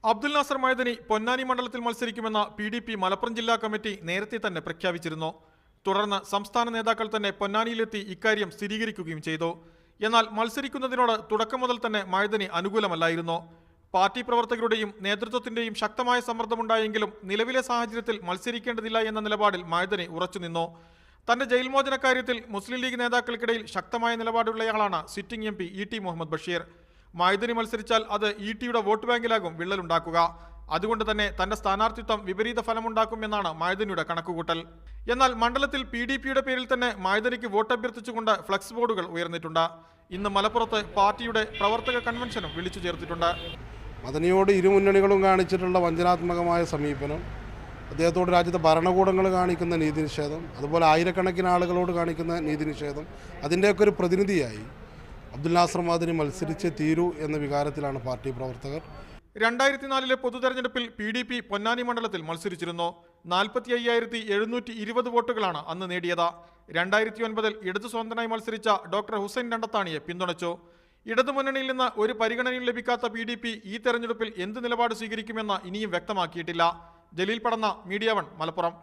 അബ്ദുൽ നാസർ മൈദനി പൊന്നാനി മണ്ഡലത്തിൽ മത്സരിക്കുമെന്ന PDP മലപ്പുറം ജില്ലാ committee നേരത്തെ തന്നെ പ്രഖ്യാപിച്ചിരുന്നു. തുടർന്ന് സംസ്ഥാന നേതാക്കൾ തന്നെ പൊന്നാനിയിലെത്തി ഇക്കാര്യം സ്ഥിരീകരിക്കുകയും ചെയ്തു. എന്നാൽ മത്സരിക്കുന്നതിനോട് തുടക്കം മുതൽ തന്നെ മൈദനി അനുകൂലമല്ലായിരുന്നു. പാർട്ടി പ്രവർത്തകരുടെയും നേതൃത്വത്തിന്റെയും ശക്തമായ സമ്മർദ്ദമുണ്ടായെങ്കിലും നിലവിലെ സാഹചര്യത്തിൽ മത്സരിക്കേണ്ടതില്ല എന്ന നിലപാടിൽ മൈദനി ഉറച്ചുനിന്നു. തന്റെ ജയിൽ മോചന കാര്യത്തിൽ മുസ്ലിം ലീഗ് നേതാക്കൾക്കിടയിൽ ശക്തമായ നിലപാടുള്ളയാളാണ് sitting MP E.T. Muhammad Basheer. Madani മത്സരിച്ചാൽ അത് E.T.യുടെ വോട്ട് ബാങ്കിലാകും വിള്ളലുണ്ടാക്കുക. അതുകൊണ്ട് തന്നെ തന്റെ സ്ഥാനാർത്ഥിത്വം വിപരീത ഫലമുണ്ടാക്കുമെന്നാണ് മൈദനിയുടെ കണക്കുകൂട്ടൽ. എന്നാൽ മണ്ഡലത്തിൽ PDPയുടെ പേരിൽ തന്നെ മൈദനിക്ക് വോട്ട് അഭ്യർത്ഥിച്ചുകൊണ്ട് ഫ്ലക്സ് ബോർഡുകൾ ഉയർന്നിട്ടുണ്ട്. ഇന്ന് മലപ്പുറത്ത് പാർട്ടിയുടെ പ്രവർത്തക കൺവെൻഷനും വിളിച്ചു ചേർത്തിട്ടുണ്ട്. മദനിയോട് ഇരുമുന്നണികളും കാണിച്ചിട്ടുള്ള വഞ്ചനാത്മകമായ സമീപനം, അദ്ദേഹത്തോട് രാജ്യത്തെ ഭരണകൂടങ്ങൾ കാണിക്കുന്ന നീതിനിഷേധം, അതുപോലെ ആയിരക്കണക്കിന് ആളുകളോട് കാണിക്കുന്ന നീതിനിഷേധം, അതിൻ്റെയൊക്കെ ഒരു പ്രതിനിധിയായി അബ്ദുൽ നാസർ മദനി മത്സരിച്ചേ തീരൂ എന്ന വികാരത്തിലാണ് പാർട്ടി പ്രവർത്തകർ. 2004 പൊതുതെരഞ്ഞെടുപ്പിൽ PDP പൊന്നാനി മണ്ഡലത്തിൽ മത്സരിച്ചിരുന്നു. 45,720 വോട്ടുകളാണ് അന്ന് നേടിയത്. 2009 ഇടതു സ്വതന്ത്രനായി മത്സരിച്ച ഡോക്ടർ ഹുസൈൻ രണ്ടത്താണിയെ പിന്തുണച്ചു. ഇടതുമുന്നണിയിൽ നിന്ന് ഒരു പരിഗണനയും ലഭിക്കാത്ത PDP ഈ തെരഞ്ഞെടുപ്പിൽ എന്ത് നിലപാട് സ്വീകരിക്കുമെന്ന് ഇനിയും വ്യക്തമാക്കിയിട്ടില്ല. ജലീൽ പടന്ന, മീഡിയ 1, മലപ്പുറം.